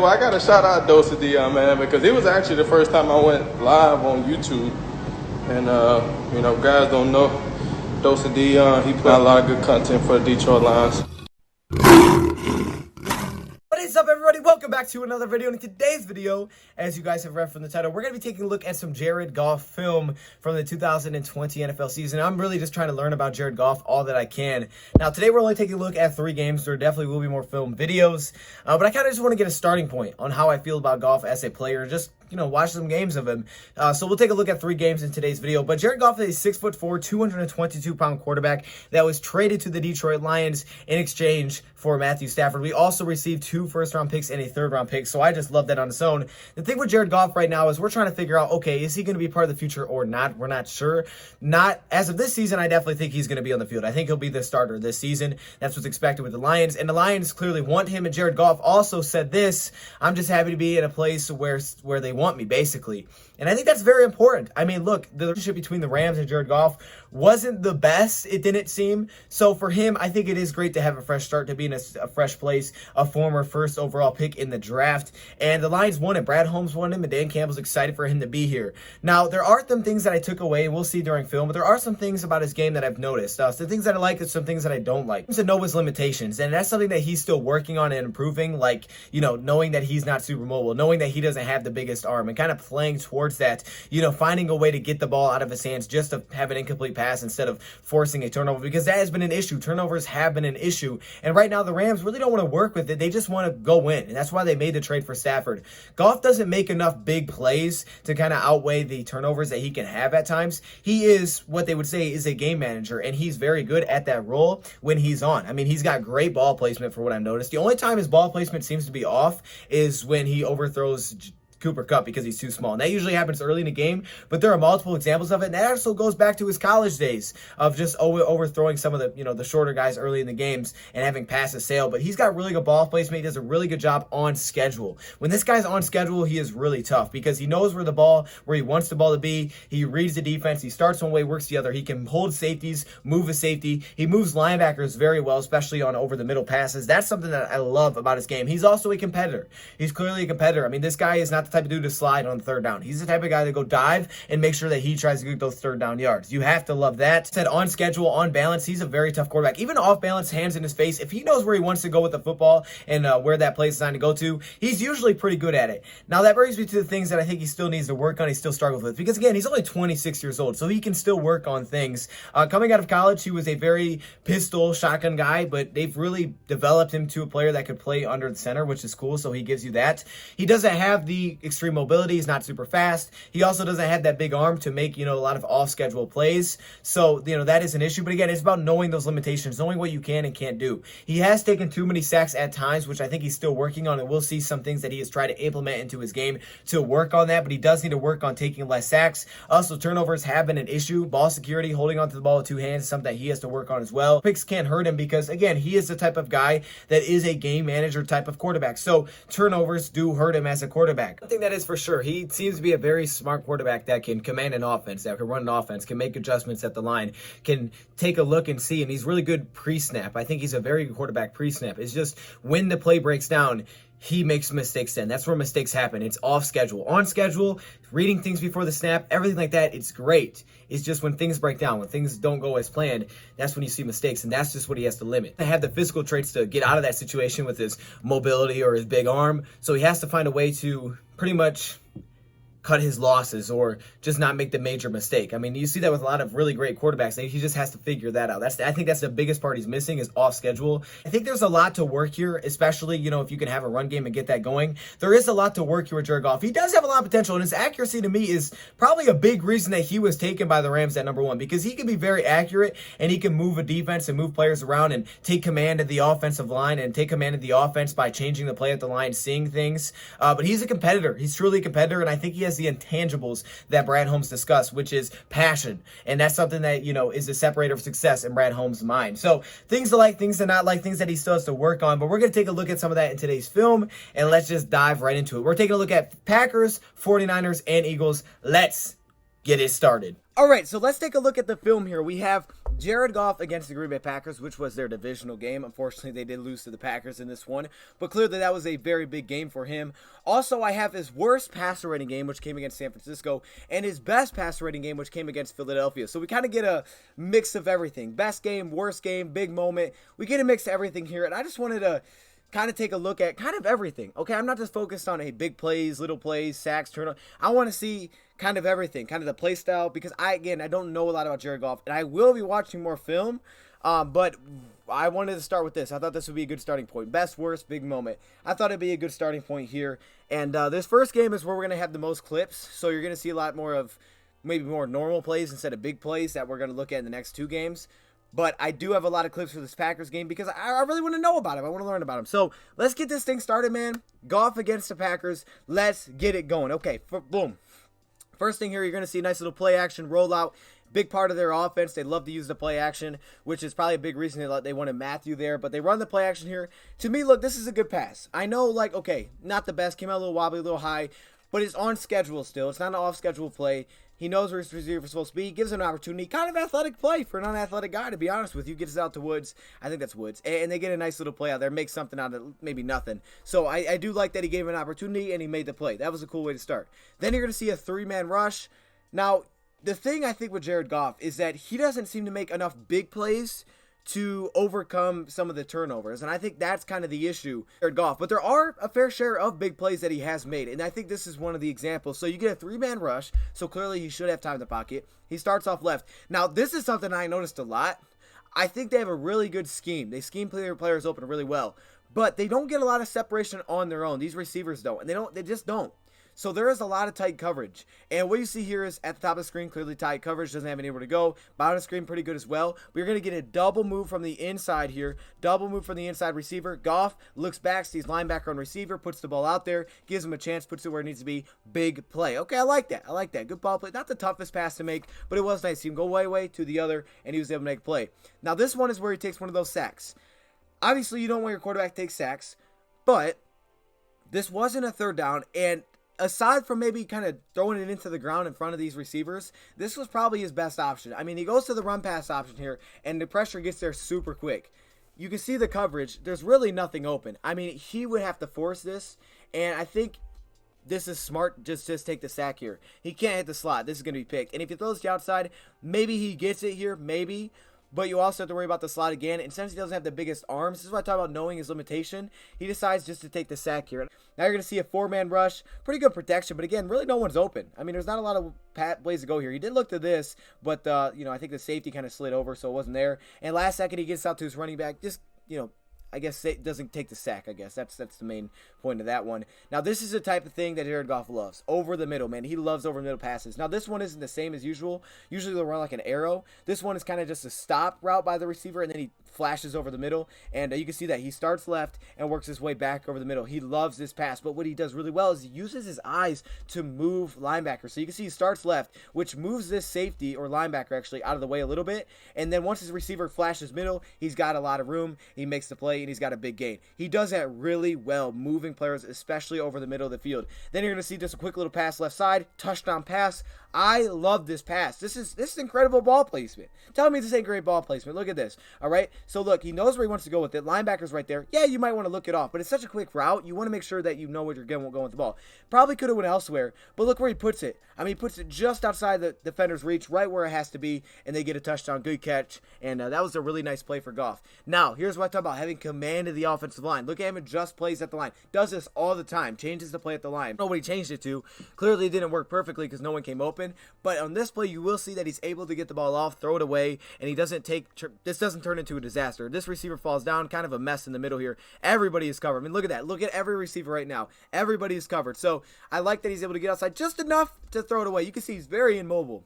well, I got to shout out DoseOfDion, man, because it was actually the first time I went live on YouTube. And, you know, guys don't know DoseOfDion. He put out a lot of good content for the Detroit Lions. What is up, everybody? Welcome back to another video. In today's video, as you guys have read from the title, we're going to be taking a look at some Jared Goff film from the 2020 NFL season. I'm really just trying to learn about Jared Goff all that I can. Now, today we're only taking a look at 3 games. There definitely will be more film videos, but I kind of just want to get a starting point on how I feel about Goff as a player. Just, you know, watch some games of him. So we'll take a look at 3 games in today's video. But Jared Goff is a 6'4", 222-pound quarterback that was traded to the Detroit Lions in exchange for Matthew Stafford. We also received 2 first-round picks and a 3rd-round pick, so I just love that on its own. The thing with Jared Goff right now is we're trying to figure out, okay, is he going to be part of the future or not? We're not sure. Not as of this season, I definitely think he's going to be on the field. I think he'll be the starter this season. That's what's expected with the Lions, and the Lions clearly want him, and Jared Goff also said this: I'm just happy to be in a place where they want me, basically. And I think that's very important. I mean, look, the relationship between the Rams and Jared Goff wasn't the best, it didn't seem. So for him, I think it is great to have a fresh start, to be in a fresh place, a former first overall pick in the draft. And the Lions won it. Brad Holmes won him, and Dan Campbell's excited for him to be here. Now, there are some things that I took away, and we'll see during film, but there are some things about his game that I've noticed. Some things that I like and some things that I don't like. To know his limitations, and that's something that he's still working on and improving, like, you know, knowing that he's not super mobile, knowing that he doesn't have the biggest arm, and kind of playing towards that, you know, finding a way to get the ball out of his hands just to have an incomplete pass instead of forcing a turnover, because that has been an issue. Turnovers have been an issue, and right now the Rams really don't want to work with it. They just want to go win, and that's why they made the trade for Stafford. Goff doesn't make enough big plays to kind of outweigh the turnovers that he can have at times. He is what they would say is a game manager, and he's very good at that role when he's on. I mean, he's got great ball placement for what I've noticed. The only time his ball placement seems to be off is when he overthrows Cooper Kupp because he's too small. And that usually happens early in the game, but there are multiple examples of it. And that also goes back to his college days of just overthrowing some of the, you know, the shorter guys early in the games and having passes sail. But he's got really good ball placement. He does a really good job on schedule. When this guy's on schedule, he is really tough because he knows where he wants the ball to be. He reads the defense. He starts one way, works the other. He can hold safeties, move a safety. He moves linebackers very well, especially on over the middle passes. That's something that I love about his game. He's also a competitor. He's clearly a competitor. I mean, this guy is not the type of dude to slide on 3rd down. He's the type of guy to go dive and make sure that he tries to get those 3rd down yards. You have to love that. Said on schedule, on balance, he's a very tough quarterback. Even off balance, hands in his face, if he knows where he wants to go with the football and where that play is designed to go to, he's usually pretty good at it. Now, that brings me to the things that I think he still needs to work on, he still struggles with, because again, he's only 26 years old, so he can still work on things. Coming out of college, he was a very pistol shotgun guy, but they've really developed him to a player that could play under the center, which is cool, so he gives you that. He doesn't have the extreme mobility. He's not super fast. He also doesn't have that big arm to make, you know, a lot of off-schedule plays. So, you know, that is an issue. But again, it's about knowing those limitations, knowing what you can and can't do. He has taken too many sacks at times, which I think he's still working on, and we'll see some things that he has tried to implement into his game to work on that, but he does need to work on taking less sacks. Also, turnovers have been an issue. Ball security, holding onto the ball with 2 hands, is something that he has to work on as well. Picks can't hurt him because, again, he is the type of guy that is a game manager type of quarterback. So turnovers do hurt him as a quarterback. One thing that is for sure, he seems to be a very smart quarterback that can command an offense, that can run an offense, can make adjustments at the line, can take a look and see, and he's really good pre-snap. I think he's a very good quarterback pre-snap. It's just when the play breaks down, he makes mistakes then. That's where mistakes happen. It's off schedule. On schedule, reading things before the snap, everything like that, it's great. It's just when things break down, when things don't go as planned, that's when you see mistakes, and that's just what he has to limit. To have the physical traits to get out of that situation with his mobility or his big arm, so he has to find a way to pretty much cut his losses or just not make the major mistake. I mean, you see that with a lot of really great quarterbacks. He just has to figure that out. I think that's the biggest part he's missing is off schedule. I think there's a lot to work here, especially, you know, if you can have a run game and get that going. There is a lot to work here with Jared Goff. He does have a lot of potential, and his accuracy to me is probably a big reason that he was taken by the Rams at #1, because he can be very accurate and he can move a defense and move players around and take command of the offensive line and take command of the offense by changing the play at the line, seeing things. But he's a competitor. He's truly a competitor, and I think he has the intangibles that Brad Holmes discussed, which is passion. And that's something that, you know, is a separator of success in Brad Holmes' mind. So things to like, things to not like, things that he still has to work on. But we're going to take a look at some of that in today's film, and let's just dive right into it. We're taking a look at Packers, 49ers, and Eagles. Let's get it started. All right, so let's take a look at the film here. We have Jared Goff against the Green Bay Packers, which was their divisional game. Unfortunately, they did lose to the Packers in this one, but clearly that was a very big game for him. Also, I have his worst passer rating game, which came against San Francisco, and his best passer rating game, which came against Philadelphia. So we kind of get a mix of everything. Best game, worst game, big moment. We get a mix of everything here, and I just wanted to kind of take a look at kind of everything. Okay, I'm not just focused on big plays, little plays, sacks, turnovers. I want to see kind of everything, kind of the play style, because I don't know a lot about Jared Goff, and I will be watching more film, but I wanted to start with this. I thought this would be a good starting point. Best, worst, big moment. I thought it'd be a good starting point here, and this first game is where we're going to have the most clips, so you're going to see a lot more of maybe more normal plays instead of big plays that we're going to look at in the next two games. But I do have a lot of clips for this Packers game because I really want to know about him. I want to learn about him. So let's get this thing started, man. Goff against the Packers. Let's get it going. Okay, boom. First thing here, you're going to see a nice little play action rollout. Big part of their offense. They love to use the play action, which is probably a big reason they wanted Matthew there. But they run the play action here. To me, look, this is a good pass. I know, like, okay, not the best. Came out a little wobbly, a little high. But it's on schedule still. It's not an off-schedule play. He knows where his receiver is supposed to be. He gives him an opportunity. Kind of athletic play for an unathletic guy, to be honest with you. Gets out to Woods. I think that's Woods. And they get a nice little play out there. Make something out of maybe nothing. So I do like that he gave him an opportunity and he made the play. That was a cool way to start. Then you're going to see a three-man rush. Now, the thing I think with Jared Goff is that he doesn't seem to make enough big plays to overcome some of the turnovers, and I think that's kind of the issue Jared Goff. But there are a fair share of big plays that he has made, and I think this is one of the examples. So you get a three-man rush, so clearly he should have time in the pocket. He starts off left. Now, this is something I noticed a lot. I think they have a really good scheme. They scheme players open really well, but they don't get a lot of separation on their own. These receivers don't, and they just don't. So there is a lot of tight coverage. And what you see here is at the top of the screen, clearly tight coverage. Doesn't have anywhere to go. Bottom of the screen, pretty good as well. But you're going to get a double move from the inside here. Double move from the inside receiver. Goff looks back, sees linebacker on receiver, puts the ball out there, gives him a chance, puts it where it needs to be. Big play. Okay, I like that. I like that. Good ball play. Not the toughest pass to make, but it was nice. He can go way to the other, and he was able to make a play. Now, this one is where he takes one of those sacks. Obviously, you don't want your quarterback to take sacks, but this wasn't a third down, and aside from maybe kind of throwing it into the ground in front of these receivers, this was probably his best option. I mean, he goes to the run pass option here, and the pressure gets there super quick. You can see the coverage. There's really nothing open. I mean, he would have to force this, and I think this is smart. Just take the sack here. He can't hit the slot. This is going to be picked. And if he throws the outside, maybe he gets it here, maybe. But you also have to worry about the slot again. And since he doesn't have the biggest arms, this is what I talk about knowing his limitation. He decides just to take the sack here. Now you're going to see a four-man rush. Pretty good protection, but again, really no one's open. I mean, there's not a lot of plays to go here. He did look to this, but, I think the safety kind of slid over, so it wasn't there. And last second, he gets out to his running back. Just, I guess it doesn't take the sack, I guess. That's the main point of that one. Now, this is the type of thing that Jared Goff loves. Over the middle, man. He loves over the middle passes. Now, this one isn't the same as usual. Usually they'll run like an arrow. This one is kind of just a stop route by the receiver, and then he flashes over the middle. And you can see that he starts left and works his way back over the middle. He loves this pass, but what he does really well is he uses his eyes to move linebackers. So you can see he starts left, which moves this safety or linebacker actually out of the way a little bit. And then once his receiver flashes middle, he's got a lot of room. He makes the play, and he's got a big gain. He does that really well, moving players, especially over the middle of the field. Then you're going to see just a quick little pass left side, touchdown pass. I love this pass. This is incredible ball placement. Tell me this ain't great ball placement. Look at this. All right. So look, he knows where he wants to go with it. Linebacker's right there. Yeah, you might want to look it off, but it's such a quick route. You want to make sure that you know where you're going with the ball. Probably could have went elsewhere, but look where he puts it. I mean, he puts it just outside the defender's reach, right where it has to be, and they get a touchdown. Good catch, and that was a really nice play for Goff. Now, here's what I talk about, having command of the offensive line. Look at him and just plays at the line. Does this all the time. Changes the play at the line. Nobody changed it to. Clearly, it didn't work perfectly because no one came open, but on this play, you will see that he's able to get the ball off, throw it away, and he doesn't this doesn't turn into a disaster. This receiver falls down, kind of a mess in the middle here. Everybody is covered. I mean, look at that. Look at every receiver right now. Everybody is covered. So I like that he's able to get outside just enough to throw it away. You can see he's very immobile,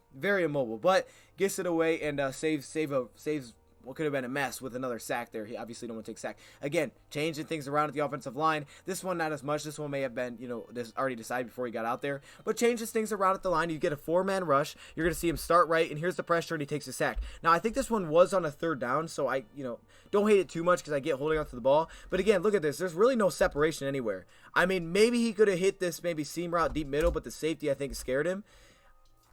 but gets it away and saves what could have been a mess with another sack there. He obviously don't want to take sack. Again, changing things around at the offensive line. This one, not as much. This one may have been, this already decided before he got out there. But changes things around at the line. You get a four-man rush. You're going to see him start right, and here's the pressure, and he takes a sack. Now, I think this one was on a third down, so I, don't hate it too much because I get holding onto the ball. But again, look at this. There's really no separation anywhere. I mean, maybe he could have hit this maybe seam route deep middle, but the safety, I think, scared him.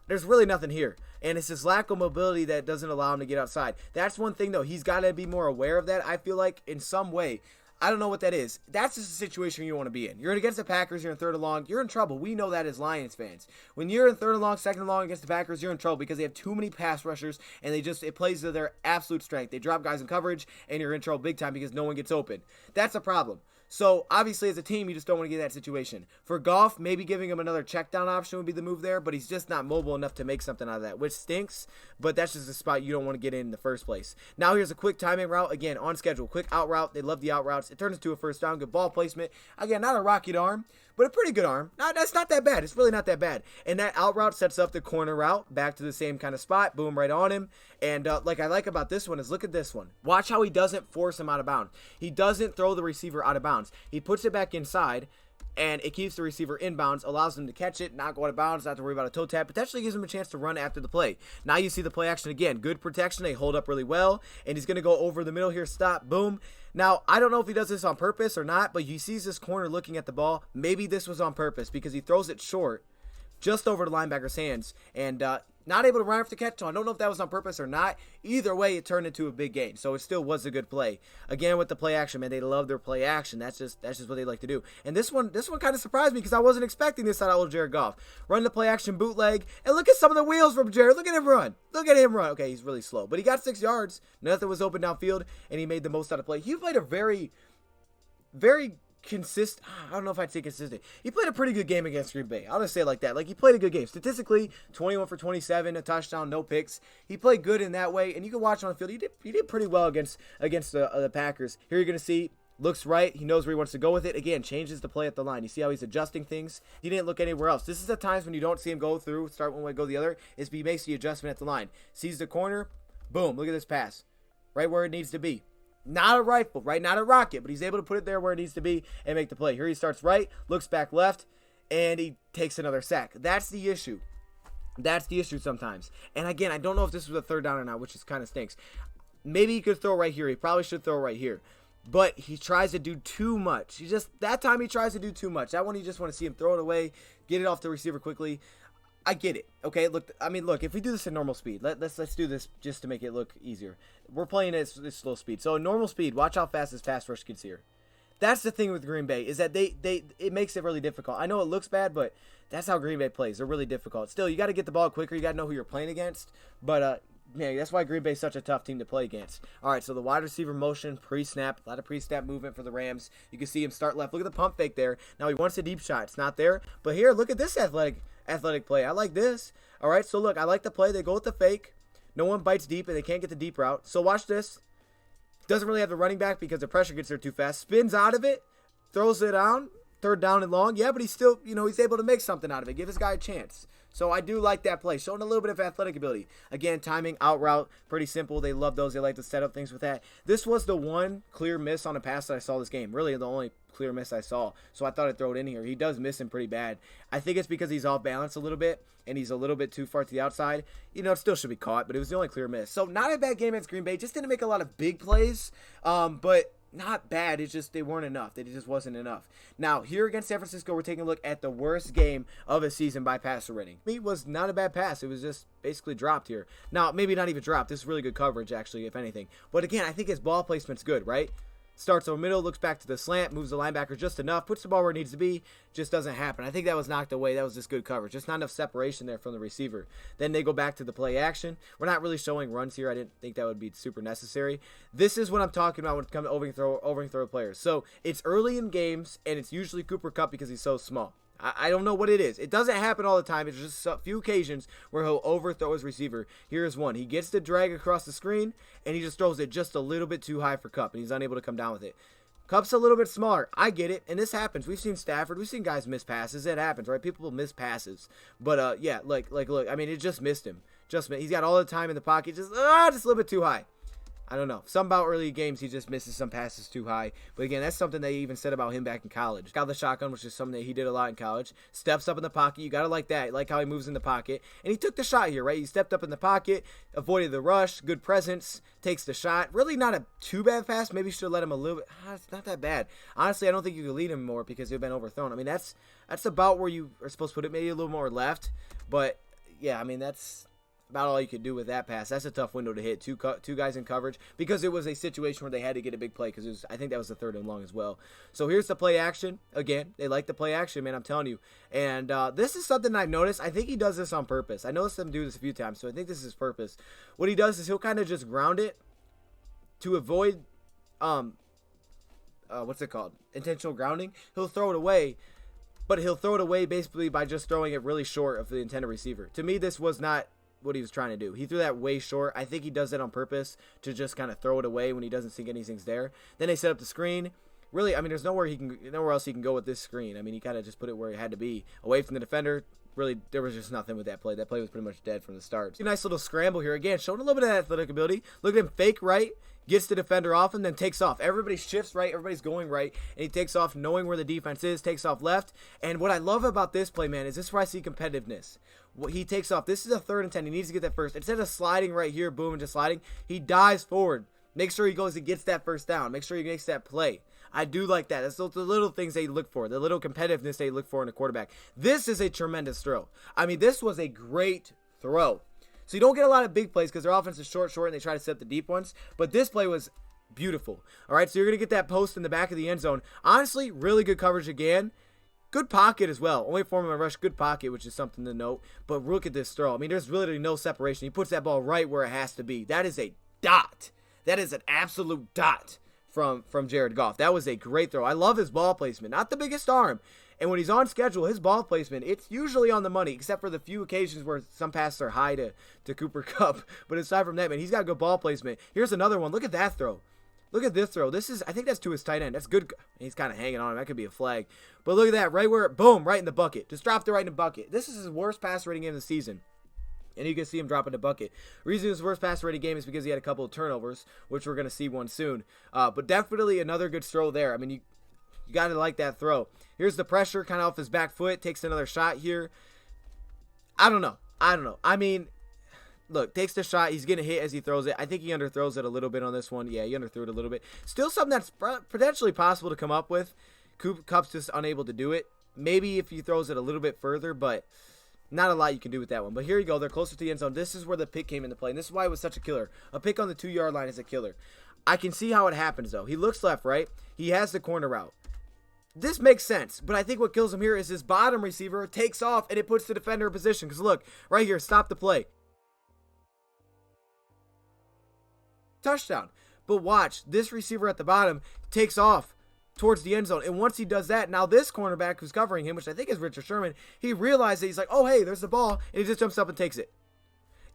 there's really nothing here. And it's his lack of mobility that doesn't allow him to get outside. That's one thing, though. He's got to be more aware of that, I feel like, in some way. I don't know what that is. That's just a situation you want to be in. You're against the Packers, you're in 3rd and long, you're in trouble. We know that as Lions fans. When you're in 3rd and long, 2nd and long against the Packers, you're in trouble because they have too many pass rushers, and it plays to their absolute strength. They drop guys in coverage, and you're in trouble big time because no one gets open. That's a problem. So, obviously, as a team, you just don't want to get in that situation. For Goff, maybe giving him another check down option would be the move there, but he's just not mobile enough to make something out of that, which stinks, but that's just a spot you don't want to get in the first place. Now, here's a quick timing route. Again, on schedule. Quick out route. They love the out routes. It turns into a first down. Good ball placement. Again, not a rocket arm, but a pretty good arm. That's not that bad. It's really not that bad. And that out route sets up the corner route back to the same kind of spot. Boom, right on him. And like I like about this one is look at this one. Watch how he doesn't force him out of bounds. He doesn't throw the receiver out of bounds. He puts it back inside, and it keeps the receiver inbounds, allows him to catch it, not go out of bounds, not to worry about a toe tap, potentially gives him a chance to run after the play. Now you see the play action again. Good protection. They hold up really well, and he's going to go over the middle here. Stop. Boom. Now, I don't know if he does this on purpose or not, but he sees this corner looking at the ball. Maybe this was on purpose because he throws it short just over the linebacker's hands, and not able to run after the catch. So I don't know if that was on purpose or not. Either way, it turned into a big gain. So it still was a good play. Again, with the play action, man, they love their play action. That's just what they like to do. And this one kind of surprised me because I wasn't expecting this out of old Jared Goff. Run the play action bootleg, and look at some of the wheels from Jared. Look at him run. Look at him run. Okay, he's really slow, but he got 6 yards. Nothing was open downfield, and he made the most out of play. He played a very, very consistent. I don't know if I'd say consistent. He played a pretty good game against Green Bay. I'll just say it like that. Like, he played a good game. Statistically, 21 for 27, a touchdown, no picks. He played good in that way, and you can watch on the field. He did pretty well against the Packers. Here you're going to see, looks right. He knows where he wants to go with it. Again, changes the play at the line. You see how he's adjusting things? He didn't look anywhere else. This is the times when you don't see him go through, start one way, go the other, is he makes the adjustment at the line. Sees the corner, boom, look at this pass. Right where it needs to be. Not a rifle, right? Not a rocket, but he's able to put it there where it needs to be and make the play. Here he starts right, looks back left, and he takes another sack. That's the issue. That's the issue sometimes. And again, I don't know if this was a 3rd down or not, which is kind of stinks. Maybe he could throw right here. He probably should throw right here. But he tries to do too much. That time he tries to do too much. That one you just want to see him throw it away, get it off the receiver quickly. I get it. Okay, look, if we do this at normal speed, let's do this just to make it look easier. We're playing at slow speed. So at normal speed, watch how fast this pass rush gets here. That's the thing with Green Bay, is that it makes it really difficult. I know it looks bad, but that's how Green Bay plays. They're really difficult. Still, you got to get the ball quicker. You got to know who you're playing against. But man, that's why Green Bay is such a tough team to play against. All right, so the wide receiver motion, pre-snap, a lot of pre-snap movement for the Rams. You can see him start left. Look at the pump fake there. Now he wants a deep shot. It's not there. But here, look at this athletic play. I like this. All right, so look, I like the play. They go with the fake. No one bites deep, and they can't get the deep route. So watch this. Doesn't really have the running back because the pressure gets there too fast. Spins out of it, throws it down, 3rd down and long. Yeah, but he's still, he's able to make something out of it. Give this guy a chance. So I do like that play. Showing a little bit of athletic ability. Again, timing, out route, pretty simple. They love those. They like to set up things with that. This was the one clear miss on a pass that I saw this game. Really the only clear miss I saw. So I thought I'd throw it in here. He does miss him pretty bad. I think it's because he's off balance a little bit, and he's a little bit too far to the outside. It still should be caught, but it was the only clear miss. So not a bad game against Green Bay. Just didn't make a lot of big plays, but not bad. It's just they weren't enough. It just wasn't enough. Now, here against San Francisco, we're taking a look at the worst game of a season by passer rating. It was not a bad pass. It was just basically dropped here. Now, maybe not even dropped. This is really good coverage, actually, if anything. But again, I think his ball placement's good, right? Starts over middle, looks back to the slant, moves the linebacker just enough, puts the ball where it needs to be, just doesn't happen. I think that was knocked away. That was just good coverage. Just not enough separation there from the receiver. Then they go back to the play action. We're not really showing runs here. I didn't think that would be super necessary. This is what I'm talking about when it comes to overthrow players. So it's early in games, and it's usually Cooper Kupp because he's so small. I don't know what it is. It doesn't happen all the time. It's just a few occasions where he'll overthrow his receiver. Here's one. He gets the drag across the screen, and he just throws it just a little bit too high for Kupp, and he's unable to come down with it. Kupp's a little bit smaller. I get it, and this happens. We've seen Stafford. We've seen guys miss passes. It happens, right? People miss passes. But, yeah, look. It just missed him. He's got all the time in the pocket. Just a little bit too high. I don't know. Some about early games, he just misses some passes too high. But again, that's something they even said about him back in college. Got the shotgun, which is something that he did a lot in college. Steps up in the pocket. You got to like that. Like how he moves in the pocket. And he took the shot here, right? He stepped up in the pocket, avoided the rush, good presence, takes the shot. Really not a too bad pass. Maybe you should have let him a little bit. It's not that bad. Honestly, I don't think you could lead him more because he'd been overthrown. I mean, that's about where you are supposed to put it. Maybe a little more left. But yeah, I mean, that's about all you could do with that pass. That's a tough window to hit. Two guys in coverage, because it was a situation where they had to get a big play, because I think that was the 3rd and long as well. So here's the play action. Again, they like the play action, man, I'm telling you. And this is something I've noticed. I think he does this on purpose. I noticed him do this a few times, so I think this is purpose. What he does is he'll kind of just ground it to avoid, what's it called? Intentional grounding. He'll throw it away, but he'll throw it away basically by just throwing it really short of the intended receiver. To me, this was not what he was trying to do. He threw that way short. I think he does that on purpose to just kind of throw it away when he doesn't think anything's there. Then they set up the screen. Really, I mean, there's nowhere else he can go with this screen. I mean, he kind of just put it where it had to be, away from the defender. Really, there was just nothing with that play. That play was pretty much dead from the start. Nice little scramble here. Again, showing a little bit of athletic ability. Look at him fake right, gets the defender off, and then takes off. Everybody shifts right. Everybody's going right, and he takes off knowing where the defense is, takes off left. And what I love about this play, man, is this is where I see competitiveness. He takes off. This is a 3rd and 10. He needs to get that first. Instead of sliding right here, boom, and just sliding, he dives forward. Make sure he goes and gets that first down. Make sure he makes that play. I do like that. That's the little things they look for, the little competitiveness they look for in a quarterback. This is a tremendous throw. I mean, this was a great throw. So you don't get a lot of big plays because their offense is short, and they try to set up the deep ones. But this play was beautiful. All right, so you're going to get that post in the back of the end zone. Honestly, really good coverage again. Good pocket as well. Only form of a rush, good pocket, which is something to note. But look at this throw. I mean, there's literally no separation. He puts that ball right where it has to be. That is a dot. That is an absolute dot from Jared Goff. That was a great throw. I love his ball placement. Not the biggest arm. And when he's on schedule, his ball placement, it's usually on the money, except for the few occasions where some passes are high to Cooper Kupp. But aside from that, man, he's got good ball placement. Here's another one. Look at that throw. Look at this throw. This is, I think that's to his tight end. That's good. He's kind of hanging on him. That could be a flag. But look at that. Right where, boom, right in the bucket. Just dropped it right in the bucket. This is his worst pass rating game of the season. And you can see him dropping the bucket. The reason his worst pass rating game is because he had a couple of turnovers, which we're going to see one soon. But definitely another good throw there. I mean, you got to like that throw. Here's the pressure kind of off his back foot. Takes another shot here. I don't know. I mean, look, takes the shot. He's going to hit as he throws it. I think he underthrows it a little bit on this one. Yeah, he underthrew it a little bit. Still something that's potentially possible to come up with. Kupp's just unable to do it. Maybe if he throws it a little bit further, but not a lot you can do with that one. But here you go. They're closer to the end zone. This is where the pick came into play, and this is why it was such a killer. A pick on the 2-yard line is a killer. I can see how it happens, though. He looks left, right? He has the corner route. This makes sense, but I think what kills him here is his bottom receiver takes off, and it puts the defender in position. Because look, right here, stop the play. Touchdown. But watch, this receiver at the bottom takes off towards the end zone. And once he does that, now this cornerback who's covering him, which I think is Richard Sherman, he realizes he's like, oh, hey, there's the ball, and he just jumps up and takes it.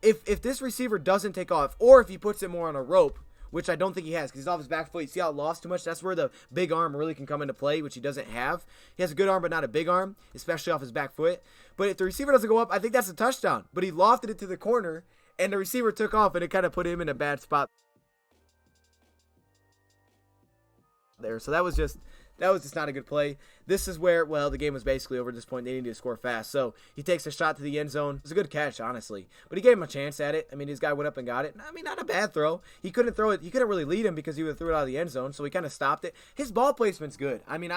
If this receiver doesn't take off, or if he puts it more on a rope, which I don't think he has because he's off his back foot. You see how it lost too much? That's where the big arm really can come into play, which he doesn't have. He has a good arm, but not a big arm, especially off his back foot. But if the receiver doesn't go up, I think that's a touchdown. But he lofted it to the corner, and the receiver took off, and it kind of put him in a bad spot there. So that was just not a good play. This is where, well, the game was basically over at this point. They needed to score fast. So he takes a shot to the end zone. It was a good catch, honestly. But he gave him a chance at it. I mean, his guy went up and got it. I mean, not a bad throw. He couldn't throw it. He couldn't really lead him because he would have threw it out of the end zone. So he kind of stopped it. His ball placement's good. I mean,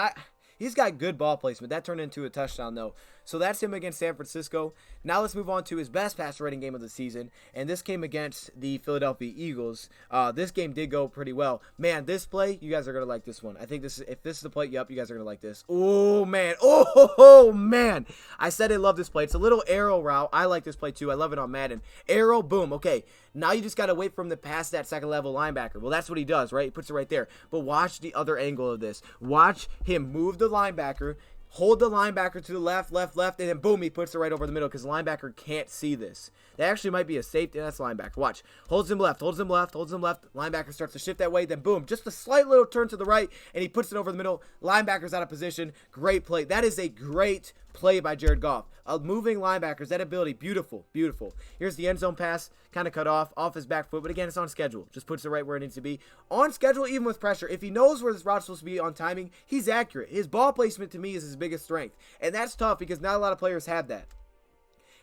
he's got good ball placement. That turned into a touchdown, though. So that's him against San Francisco. Now let's move on to his best passer rating game of the season, and this came against the Philadelphia Eagles. This game did go pretty well. Man, this play, you guys are going to like this one. I think if this is the play, yep, you guys are going to like this. Oh, man. Oh, man. I said I love this play. It's a little arrow route. I like this play, too. I love it on Madden. Arrow, boom. Okay, now you just got to wait for him to pass that second-level linebacker. Well, that's what he does, right? He puts it right there. But watch the other angle of this. Watch him move the linebacker, hold the linebacker to the left, and then boom, he puts it right over the middle because the linebacker can't see this. That actually might be a safety. That's linebacker. Watch. Holds him left. Linebacker starts to shift that way. Then boom, just a slight little turn to the right, and he puts it over the middle. Linebacker's out of position. Great play. That is a great play by Jared Goff. Moving linebackers, that ability, beautiful, beautiful. Here's the end zone pass, kind of cut off his back foot, but again, it's on schedule. Just puts it right where it needs to be. On schedule, even with pressure. If he knows where this route's supposed to be on timing, he's accurate. His ball placement, to me, is his biggest strength. And that's tough because not a lot of players have that.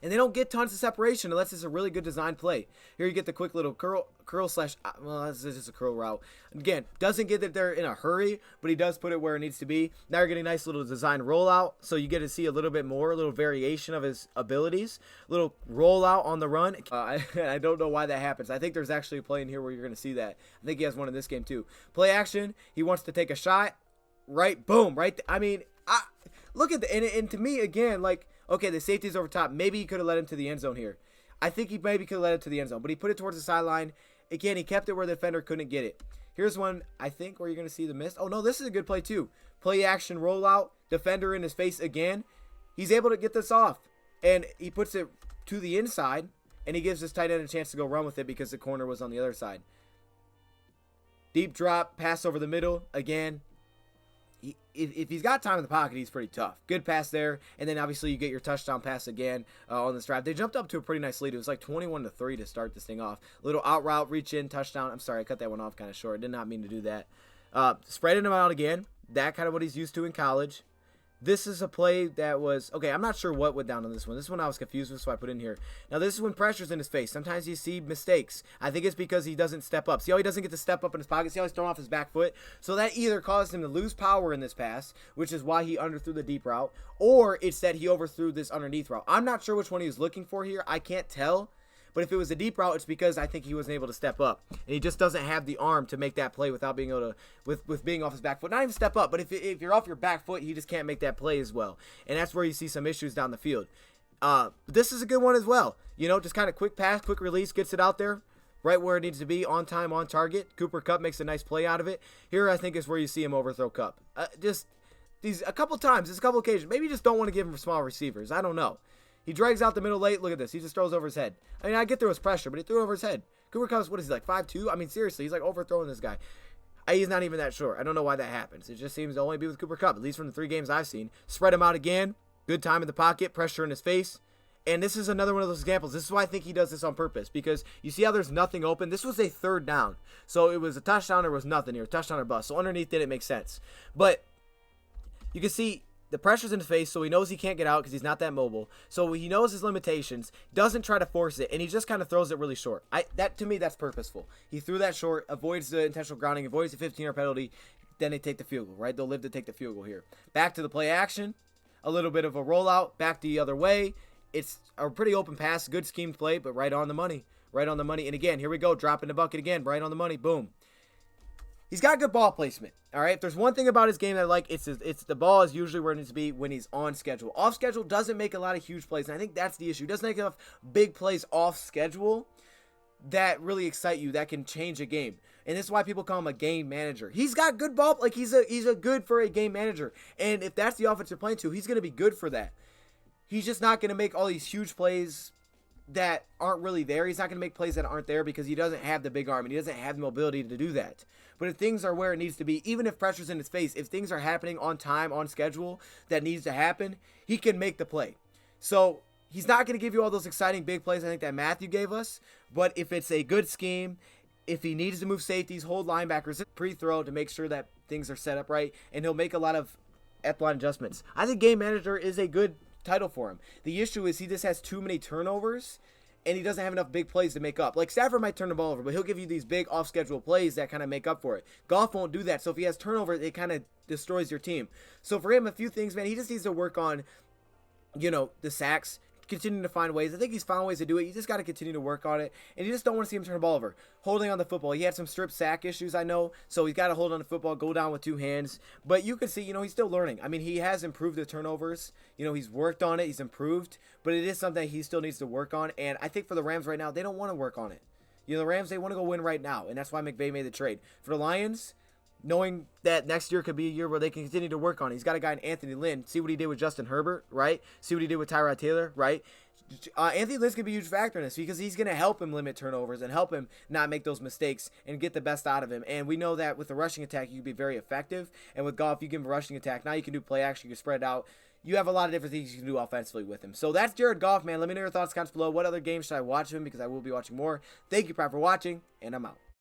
And they don't get tons of separation unless it's a really good design play. Here you get the quick little curl slash, well, this is just a curl route. Again, doesn't get that they're in a hurry, but he does put it where it needs to be. Now you're getting a nice little design rollout, so you get to see a little bit more, a little variation of his abilities. Little rollout on the run. I don't know why that happens. I think there's actually a play in here where you're going to see that. I think he has one in this game too. Play action. He wants to take a shot. Right, boom, right. I mean, look at the, and to me, again, like, okay, the safety's over top. Maybe he could have led him to the end zone here. I think he maybe could have led it to the end zone, but he put it towards the sideline. Again, he kept it where the defender couldn't get it. Here's one, I think, where you're going to see the miss. Oh, no, this is a good play, too. Play action, rollout, defender in his face again. He's able to get this off, and he puts it to the inside, and he gives his tight end a chance to go run with it because the corner was on the other side. Deep drop, pass over the middle, again. If he's got time in the pocket, he's pretty tough. Good pass there, and then obviously you get your touchdown pass again on this drive. They jumped up to a pretty nice lead. It was like 21-3 to start this thing off. Little out route, reach in, touchdown. I'm sorry, I cut that one off kind of short. I did not mean to do that. Spreading him out again. That kind of what he's used to in college. This is a play that was, okay, I'm not sure what went down on this one. This one I was confused with, so I put in here. Now, this is when pressure's in his face. Sometimes you see mistakes. I think it's because he doesn't step up. See how he doesn't get to step up in his pocket? See how he's throwing off his back foot? So that either caused him to lose power in this pass, which is why he underthrew the deep route, or it's that he overthrew this underneath route. I'm not sure which one he was looking for here. I can't tell. But if it was a deep route, it's because I think he wasn't able to step up. And he just doesn't have the arm to make that play without being able to, with being off his back foot. Not even step up, but if you're off your back foot, he just can't make that play as well. And that's where you see some issues down the field. This is a good one as well. You know, just kind of quick pass, quick release, gets it out there. Right where it needs to be, on time, on target. Cooper Kupp makes a nice play out of it. Here, I think, is where you see him overthrow Kupp. A couple times, a couple occasions. Maybe you just don't want to give him small receivers. I don't know. He drags out the middle late. Look at this. He just throws over his head. I mean, I get there was pressure, but he threw it over his head. Cooper Kupp's, what is he, like 5'2"? I mean, seriously, he's like overthrowing this guy. He's not even that short. I don't know why that happens. It just seems to only be with Cooper Kupp, at least from the 3 games I've seen. Spread him out again. Good time in the pocket. Pressure in his face. And this is another one of those examples. This is why I think he does this on purpose, because you see how there's nothing open. This was a 3rd down. So it was a touchdown or was nothing here. Touchdown or bust. So underneath it makes sense. But you can see the pressure's in his face, so he knows he can't get out because he's not that mobile. So he knows his limitations, doesn't try to force it, and he just kind of throws it really short. That to me, that's purposeful. He threw that short, avoids the intentional grounding, avoids the 15-yard penalty. Then they take the field goal, right? They'll live to take the field goal here. Back to the play action, a little bit of a rollout, back the other way. It's a pretty open pass, good schemed play, but right on the money. Right on the money. And again, here we go, dropping the bucket again, right on the money, boom. He's got good ball placement, all right? If there's one thing about his game that I like, it's the ball is usually where it needs to be when he's on schedule. Off schedule doesn't make a lot of huge plays, and I think that's the issue. He doesn't make enough big plays off schedule that really excite you, that can change a game. And this is why people call him a game manager. He's got good ball, like he's a good for a game manager. And if that's the offense you're playing to, he's going to be good for that. He's just not going to make all these huge plays that aren't really there. He's not going to make plays that aren't there because he doesn't have the big arm and he doesn't have the mobility to do that. But if things are where it needs to be, even if pressure's in his face, if things are happening on time, on schedule, that needs to happen, he can make the play. So he's not going to give you all those exciting big plays I think that Matthew gave us, but if it's a good scheme, if he needs to move safeties, hold linebackers, pre-throw to make sure that things are set up right, and he'll make a lot of echelon adjustments. I think game manager is a good title for him. The issue is he just has too many turnovers and he doesn't have enough big plays to make up. Like Stafford might turn the ball over, but he'll give you these big off-schedule plays that kind of make up for it. Goff won't do that, so if he has turnovers, it kind of destroys your team. So for him, a few things, man, he just needs to work on, the sacks, continuing to find ways. I think he's found ways to do it. You just got to continue to work on it, and you just don't want to see him turn the ball over. Holding on the football. He had some strip sack issues, I know, so he's got to hold on the football, go down with 2 hands. But you can see, he's still learning. I mean, he has improved the turnovers. He's worked on it. He's improved, but it is something he still needs to work on, and I think for the Rams right now, they don't want to work on it. The Rams, they want to go win right now, and that's why McVay made the trade. For the Lions, knowing that next year could be a year where they can continue to work on it. He's got a guy in Anthony Lynn. See what he did with Justin Herbert, right? See what he did with Tyrod Taylor, right? Anthony Lynn's going to be a huge factor in this because he's going to help him limit turnovers and help him not make those mistakes and get the best out of him. And we know that with the rushing attack, you can be very effective. And with Goff, you give him a rushing attack. Now you can do play action. You can spread out. You have a lot of different things you can do offensively with him. So that's Jared Goff, man. Let me know your thoughts, comments below. What other games should I watch him? Because I will be watching more. Thank you, Prime, for watching, and I'm out.